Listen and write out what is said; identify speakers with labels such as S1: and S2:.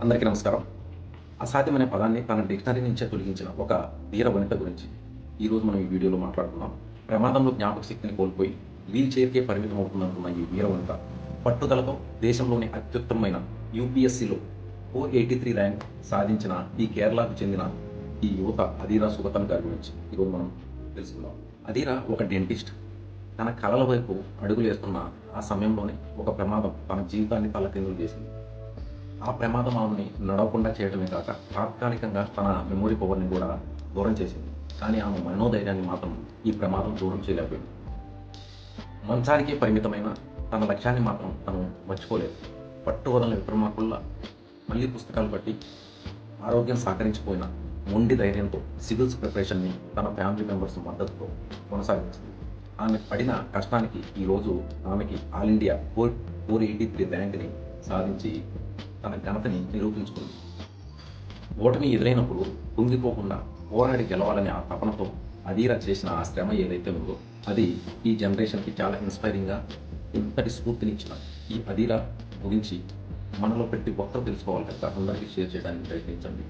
S1: అందరికీ నమస్కారం. అసాధ్యమనే పదాన్ని తన డిక్షనరీ నుంచే తొలగించిన ఒక ధీర వనిత గురించి ఈరోజు మనం ఈ వీడియోలో మాట్లాడుకుందాం. ప్రమాదంలో జ్ఞాపక శక్తిని కోల్పోయి వీల్ చైర్కే పరిమితం అవుతుందనుకున్న ఈ వీర వనిత పట్టుదలతో దేశంలోని అత్యుత్తమమైన యూపీఎస్సీలో 483 ర్యాంక్ సాధించిన ఈ కేరళకు చెందిన ఈ యువత అధీరా సుగతన్ గారి గురించి ఈరోజు మనం తెలుసుకుందాం. అధీరా ఒక డెంటిస్ట్. తన కళల వైపు అడుగులేస్తున్న ఆ సమయంలోనే ఒక ప్రమాదం తన జీవితాన్ని తలకిందులు చేసింది. ఆ ప్రమాదం ఆమెని నడవకుండా చేయడమే కాక తాత్కాలికంగా తన మెమొరీ పవర్ని కూడా దూరం చేసింది. కానీ ఆమె మనోధైర్యాన్ని మాత్రం ఈ ప్రమాదం దూరం చేయలేకపోయింది. మంచానికే పరిమితమైన తన లక్ష్యాన్ని మాత్రం తను మర్చిపోలేదు. పట్టు వదలని విక్రమార్కుల్లా మళ్ళీ పుస్తకాలు బట్టి ఆరోగ్యం సహకరించిపోయిన మొండి ధైర్యంతో సివిల్స్ ప్రిపరేషన్ని తన ఫ్యామిలీ మెంబర్స్ మద్దతుతో కొనసాగించింది. ఆమె పడిన కష్టానికి ఈరోజు ఆమెకి ఆల్ ఇండియా 483 ర్యాంక్ని సాధించి తన ఘనతని నిరూపించుకుంది. ఓటమి ఎదురైనప్పుడు కుంగిపోకుండా పోరాడి గెలవాలనే ఆ తపనతో అధీరా చేసిన ఆ శ్రమ ఏదైతే ఉందో అది ఈ జనరేషన్కి చాలా ఇన్స్పైరింగ్గా ఇంతటి స్ఫూర్తినిచ్చిన ఈ అధీరా గురించి మనలో ప్రతి ఒక్కరు తెలుసుకోవాలి కనుక అందరికీ షేర్ చేయడానికి ప్రయత్నించండి.